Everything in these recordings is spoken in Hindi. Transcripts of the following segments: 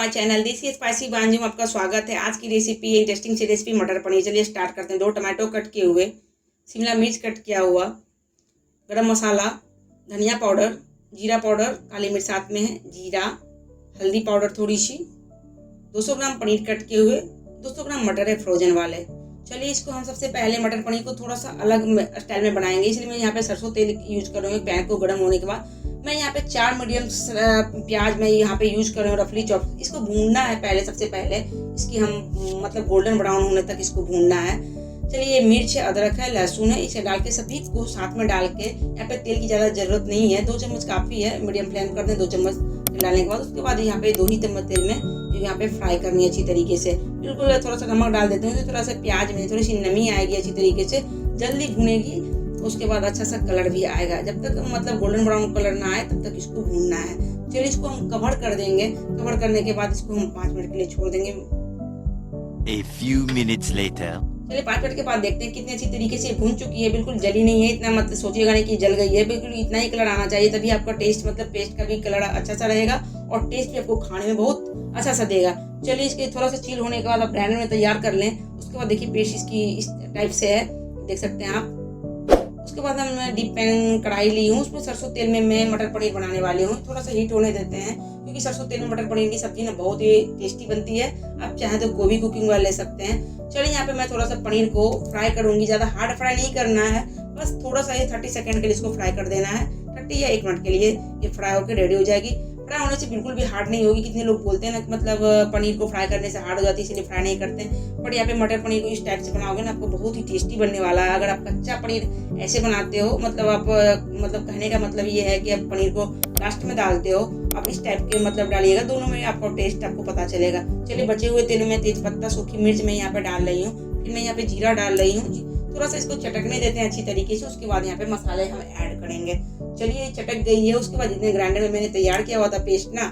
माय चैनल देसी स्पाइसी बांजू में आपका स्वागत है। आज की रेसिपी इंटरेस्टिंग सी रेसिपी मटर पनीर। चलिए स्टार्ट करते हैं। 2 टमाटो कट किए हुए, शिमला मिर्च कट किया हुआ, गरम मसाला, धनिया पाउडर, जीरा पाउडर, काली मिर्च साथ में है, जीरा, हल्दी पाउडर थोड़ी सी, 200 ग्राम पनीर कट किए हुए, 200 ग्राम मटर है फ्रोजन वाले। चलिए इसको हम सबसे पहले मटर पनीर को थोड़ा सा अलग स्टाइल में बनाएंगे, इसलिए मैं यहाँ पे सरसों तेल यूज कर रही हूँ। पैन को गर्म होने के बाद मैं यहाँ पे 4 मीडियम प्याज मैं यहाँ पे यूज कर रही हूँ, रफली चॉप। इसको भूनना है पहले, सबसे पहले इसकी हम मतलब गोल्डन ब्राउन होने तक इसको भूनना है। चलिए ये मिर्च है, अदरक है, लहसुन है, इसे डाल के सभी को साथ में डाल के, यहाँ पे तेल की ज़्यादा जरूरत नहीं है, 2 चम्मच काफ़ी है। मीडियम फ्लेम कर दें 2 चम्मच डालने के बाद। उसके बाद यहाँ पे 2 ही चम्मच तेल में यहाँ पे फ्राई करनी है अच्छी तरीके से। बिल्कुल थोड़ा सा नमक डाल देते हैं, तो थोड़ा सा प्याज में थोड़ी सी नमी आएगी, अच्छी तरीके से जल्दी भुनेगी। उसके बाद अच्छा सा कलर भी आएगा। जब तक मतलब गोल्डन ब्राउन कलर ना आए तब तक इसको भूनना है। चलिए इसको हम कवर कर देंगे। कवर करने के बाद इसको हम 5 मिनट के लिए छोड़ देंगे। A few minutes later. चलिए 5 मिनट के बाद देखते हैं कितनी अच्छी तरीके से भून चुकी है। बिल्कुल जली नहीं है, इतना मतलब सोचिएगा नहीं कि जल गई है, बिल्कुल इतना ही कलर आना चाहिए, तभी आपका टेस्ट मतलब पेस्ट का भी कलर अच्छा सा रहेगा और टेस्ट भी आपको खाने में बहुत अच्छा सा देगा। चलिए इसके थोड़ा सा चिल होने के बाद आप ग्राइंडर में तैयार कर लें। उसके बाद देखिए पेस्ट इसकी इस टाइप से है, देख सकते हैं आप। उसके बाद हम डीप पैन कढ़ाई ली हूँ, उसमें सरसों तेल में मैं मटर पनीर बनाने वाली हूँ। थोड़ा सा हीट होने देते हैं, क्योंकि सरसों तेल में मटर पनीर की सब्जी ना बहुत ही टेस्टी बनती है। आप चाहें तो गोभी कुकिंग वाला ले सकते हैं। चलिए यहाँ पे मैं थोड़ा सा पनीर को फ्राई करूंगी, ज़्यादा हार्ड फ्राई नहीं करना है, बस थोड़ा सा ये 30 सेकंड के लिए इसको फ्राई कर देना है। 30 या 1 मिनट के लिए ये फ्राई होकर रेडी हो जाएगी। फ्राई होने से बिल्कुल भी हार्ड नहीं होगी। कितने लोग बोलते हैं ना कि मतलब पनीर को फ्राई करने से हार्ड हो जाती है, इसलिए फ्राई नहीं करते हैं। बट यहाँ पे मटर पनीर को इस टाइप से बनाओगे ना, आपको बहुत ही टेस्टी बनने वाला है। अगर आप कच्चा पनीर ऐसे बनाते हो, मतलब आप मतलब कहने का मतलब ये है कि आप पनीर को लास्ट में डालते हो, आप इस टाइप के मतलब डालिएगा, दोनों में आपको टेस्ट आपको पता चलेगा। चलिए बचे हुए तेल में तेज पत्ता, सूखी मिर्च मैं यहाँ पे डाल रही हूँ, फिर मैं यहाँ पे जीरा डाल रही हूँ। थोड़ा सा इसको चटकने देते हैं अच्छी तरीके से। उसके बाद यहाँ पे मसाले हम ऐड करेंगे। चलिए ये चटक गई है। उसके बाद जितने ग्राइंडर में मैंने तैयार किया हुआ था पेस्ट ना,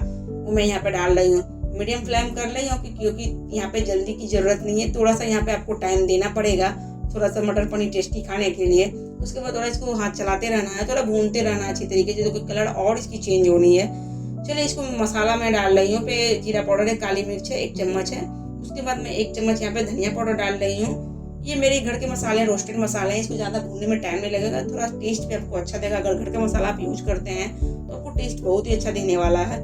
वो मैं यहाँ पे डाल रही हूँ। मीडियम फ्लेम कर रही हूँ, क्योंकि यहाँ पे जल्दी की जरूरत नहीं है, थोड़ा सा यहाँ पे आपको टाइम देना पड़ेगा, थोड़ा सा मटर पनीर टेस्टी खाने के लिए। उसके बाद थोड़ा इसको हाथ चलाते रहना है, थोड़ा भूनते रहना है अच्छी तरीके से, तो कलर और इसकी चेंज होनी है। चलिए इसको मसाला मैं डाल रही हूँ। पे जीरा पाउडर है, काली मिर्च है 1 चम्मच है। उसके बाद मैं 1 चम्मच यहाँ पे धनिया पाउडर डाल रही हूँ। ये मेरे घर के मसाले हैं, रोस्टेड मसाले हैं, इसको ज़्यादा भूनने में टाइम नहीं लगेगा, थोड़ा टेस्ट भी आपको अच्छा देगा। अगर घर का मसाला आप यूज करते हैं तो आपको टेस्ट बहुत ही अच्छा देने वाला है।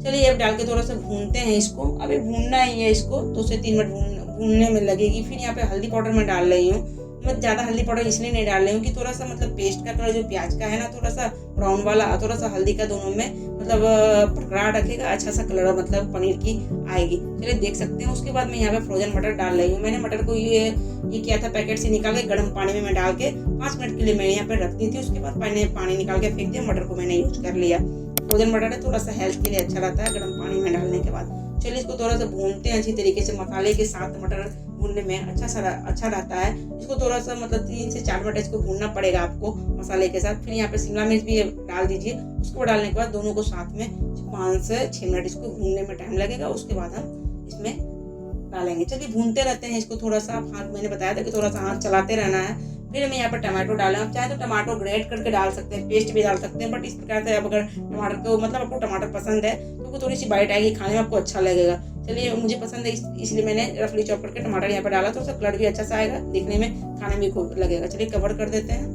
चलिए अब डाल के थोड़ा सा भूनते हैं इसको। अभी भूनना ही है इसको, 2 से 3 मिनट भूनने में लगेगी। फिर यहाँ पे हल्दी पाउडर मैं डाल रही हूँ। मैं ज़्यादा हल्दी पाउडर इसलिए नहीं डाल रही हूँ कि थोड़ा सा मतलब पेस्ट का कलर जो प्याज का है ना, थोड़ा सा ब्राउन वाला, थोड़ा सा हल्दी का, दोनों में मतलब पकड़ा रखेगा, अच्छा सा कलर मतलब पनीर की आएगी। चलिए देख सकते हैं। उसके बाद मैं यहाँ पे फ्रोजन मटर डाल रही हूँ। मैंने मटर को ये किया था, पैकेट से निकाल के गर्म पानी में मैं डाल के 5 मिनट के लिए मैंने यहाँ पे रख दी थी। उसके बाद मैंने पानी निकाल के फेंक दिया, मटर को मैंने यूज कर लिया। फ्रोजन मटर है, थोड़ा सा हेल्थ के लिए अच्छा रहता है गर्म पानी में डालने के बाद। चलिए इसको थोड़ा सा भूनते हैं अच्छी तरीके से। मसाले के साथ मटर भूनने में अच्छा रहता है। इसको थोड़ा सा मतलब 3 से 4 मिनट इसको भूनना पड़ेगा आपको मसाले के साथ। फिर यहाँ पे शिमला मिर्च भी डाल दीजिए। उसको डालने के बाद दोनों को साथ में 5 से 6 मिनट इसको भूनने में टाइम लगेगा। उसके बाद हम इसमें डालेंगे। चलिए भूनते रहते हैं इसको थोड़ा सा। हाथ मैंने बताया था कि थोड़ा सा हाथ चलाते रहना है। फिर मैं यहाँ पर टमाटो डाला। आप चाहे तो टमाटो ग्रेट करके डाल सकते हैं, पेस्ट भी डाल सकते हैं, बट इस प्रकार से आप अगर टमाटर को मतलब आपको टमाटर पसंद है तो थोड़ी सी बाइट आएगी, खाने में आपको अच्छा लगेगा। चलिए मुझे पसंद है इसलिए मैंने रफली चॉप करके टमाटर यहाँ पर डाला, तो उसका कलर भी अच्छा सा आएगा, दिखने में खाने में खूब लगेगा। चलिए कवर कर देते हैं।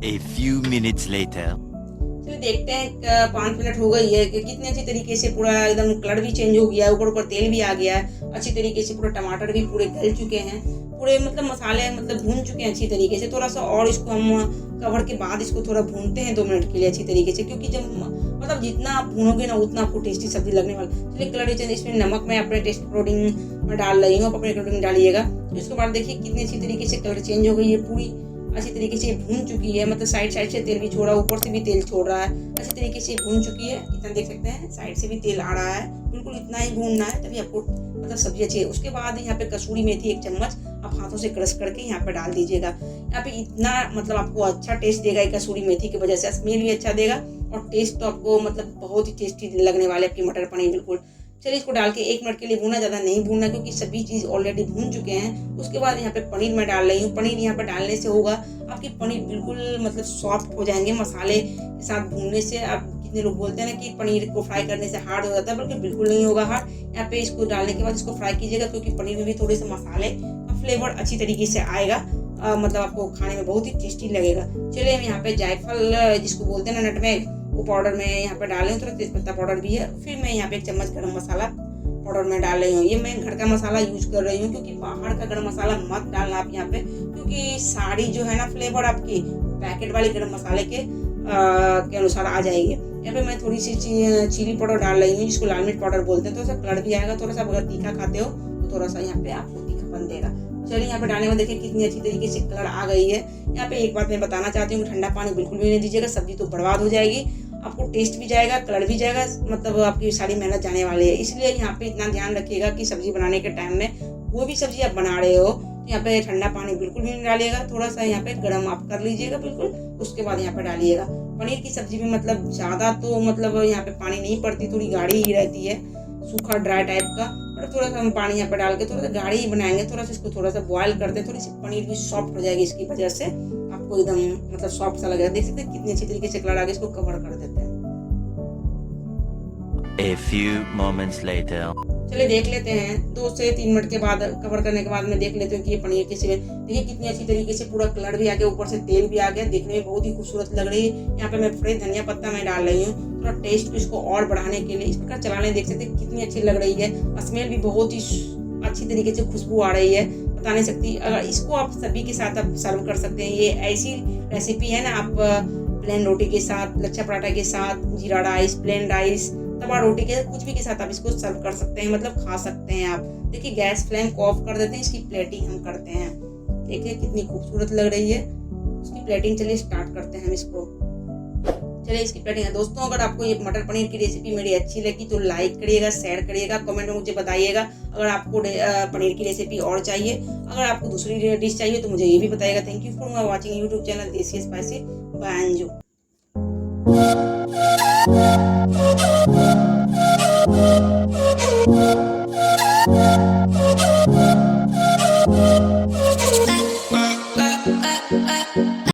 A few minutes later. चलिए देखते हैं 5 मिनट हो गई है कि कितनी अच्छी तरीके से पूरा एकदम कलर भी चेंज हो गया है, ऊपर तेल भी आ गया है अच्छी तरीके से, पूरा टमाटर भी पूरे गल चुके हैं, पूरे मतलब मसाले मतलब भून चुके हैं अच्छी तरीके से। थोड़ा सा और इसको हम कवर के बाद इसको थोड़ा भूनते हैं 2 मिनट के लिए अच्छी तरीके से, क्योंकि जब मतलब जितना आप भूनोगे ना उतना आपको टेस्टी सब्जी लगने वाली। चलिए कलर चेंज। इसमें नमक मैं अपने टेस्ट अकॉर्डिंग में डाल रही हूँ, आप अपने अकॉर्डिंग डालिएगा। तो इसके बाद देखिए कितनी अच्छी तरीके से कलर चेंज हो गई है, पूरी अच्छी तरीके से भून चुकी है। मतलब साइड से तेल भी छोड़ा, ऊपर से भी तेल छोड़ रहा है, अच्छी तरीके से भून चुकी है। इतना देख सकते हैं, साइड से भी तेल आ रहा है, बिल्कुल इतना ही भूनना है तभी आपको मतलब सब्जी अच्छी है। उसके बाद यहाँ पे कसूरी मेथी 1 चम्मच आप हाथों से क्रश करके यहाँ पे डाल दीजिएगा। यहाँ पे इतना मतलब आपको अच्छा टेस्ट देगा कसूरी मेथी की वजह से, स्मेल भी अच्छा देगा और टेस्ट तो आपको मतलब बहुत ही टेस्टी लगने वाले आपकी मटर पनीर बिल्कुल। चलिए इसको डाल के 1 मिनट के लिए भूना, ज़्यादा नहीं भूनना क्योंकि सभी चीज़ ऑलरेडी भून चुके हैं। उसके बाद यहाँ पे पनीर मैं डाल रही हूँ। पनीर यहाँ पे डालने से होगा आपकी पनीर बिल्कुल मतलब सॉफ्ट हो जाएंगे, मसाले के साथ भूनने से आपकी कितने लोग बोलते हैं ना कि पनीर को फ्राई करने से हार्ड हो जाता है, बल्कि बिल्कुल नहीं होगा हार्ड। यहाँ पे इसको डालने के बाद इसको फ्राई कीजिएगा, क्योंकि पनीर में भी थोड़े से मसाले का फ्लेवर अच्छी तरीके से आएगा, मतलब आपको खाने में बहुत ही टेस्टी लगेगा। चलिए हम यहाँ पे जायफल जिसको बोलते हैं ना नटमेग, वो पाउडर में यहाँ पे डाले हूँ, थोड़ा तेजपत्ता पाउडर भी है। फिर मैं यहाँ पे 1 चम्मच गरम मसाला पाउडर में डाल रही हूँ। ये मैं घर का मसाला यूज कर रही हूँ, क्योंकि बाहर का गरम मसाला मत डालना आप यहाँ पे, क्योंकि सारी जो है ना फ्लेवर आपकी पैकेट वाले गरम मसाले के अनुसार आ जाएगी। यहाँ पे मैं थोड़ी सी चिली पाउडर डाल रही हूँ, जिसको लाल मिर्च पाउडर बोलते हैं। थोड़ा सा कलर भी आएगा, थोड़ा सा अगर तीखा खाते हो तो थोड़ा सा यहाँ पे आपको तीखापन देगा। चलिए यहाँ पे डालने में देखिए कितनी अच्छी तरीके से कलर आ गई है। यहाँ पे एक बात मैं बताना चाहती हूँ कि ठंडा पानी बिल्कुल भी नहीं दीजिएगा, सब्जी तो बर्बाद हो जाएगी, आपको टेस्ट भी जाएगा, कलर भी जाएगा, मतलब आपकी सारी मेहनत जाने वाली है। इसलिए यहाँ पे इतना ध्यान रखिएगा कि सब्जी बनाने के टाइम में वो भी सब्जी आप बना रहे हो तो यहाँ पे ठंडा पानी बिल्कुल भी नहीं डालिएगा, थोड़ा सा यहाँ पे गर्म आप कर लीजिएगा बिल्कुल, उसके बाद यहाँ पे डालिएगा। पनीर की सब्जी में मतलब ज़्यादा तो मतलब यहाँ पे पानी नहीं पड़ती, थोड़ी गाढ़ी ही रहती है, सूखा ड्राई टाइप का, और थोड़ा सा हम पानी यहाँ पे डाल के थोड़ा सा गाढ़ी ही बनाएंगे। थोड़ा सा इसको थोड़ा सा बॉयल करते हैं, थोड़ी सी पनीर भी सॉफ्ट हो जाएगी, इसकी वजह से आपको एकदम मतलब सॉफ्ट सा लगेगा। देख सकते हैं कितनी अच्छी तरीके से कलर आ गया। इसको कवर कर देते हैं। A few moments later. चलिए देख लेते हैं 2 से 3 मिनट के बाद, कवर करने के बाद मैं देख लेती हूँ कि ये पनीर की सब्जी देखिए कितनी अच्छी तरीके से पूरा कलर भी आ गया, ऊपर से तेल भी आ गया, देखने में बहुत ही खूबसूरत लग रही है। यहाँ पे मैं फ्रेश धनिया पत्ता मैं डाल रही हूँ, थोड़ा टेस्ट को इसको और बढ़ाने के लिए। इस प्रकार चलाने देख सकते हैं कितनी अच्छी लग रही है, स्मेल भी बहुत ही अच्छी तरीके से खुशबू आ रही है, बता नहीं सकती। अगर इसको आप सब्जी के साथ आप सर्व कर सकते हैं। ये ऐसी रेसिपी है ना, आप प्लेन रोटी के साथ, लच्छा पराठा के साथ, जीरा राइस, प्लेन राइस, तवा रोटी के कुछ भी के साथ आप इसको सर्व कर सकते हैं, मतलब खा सकते हैं आप। देखिए गैस फ्लेम को ऑफ कर देते हैं, इसकी प्लेटिंग हम करते हैं। देखिए कितनी खूबसूरत लग रही है उसकी प्लेटिंग। चलिए स्टार्ट करते हैं हम इसको। चलिए इसकी प्लेटिंग है। दोस्तों अगर आपको ये मटर पनीर की रेसिपी मेरी अच्छी लगी तो लाइक करिएगा, शेयर करिएगा, कमेंट में मुझे बताइएगा। अगर आपको पनीर की रेसिपी और चाहिए, अगर आपको दूसरी डिश चाहिए तो मुझे ये भी बताइएगा। Thank you for watching YouTube channel Desi spicy by Anju. Thank you.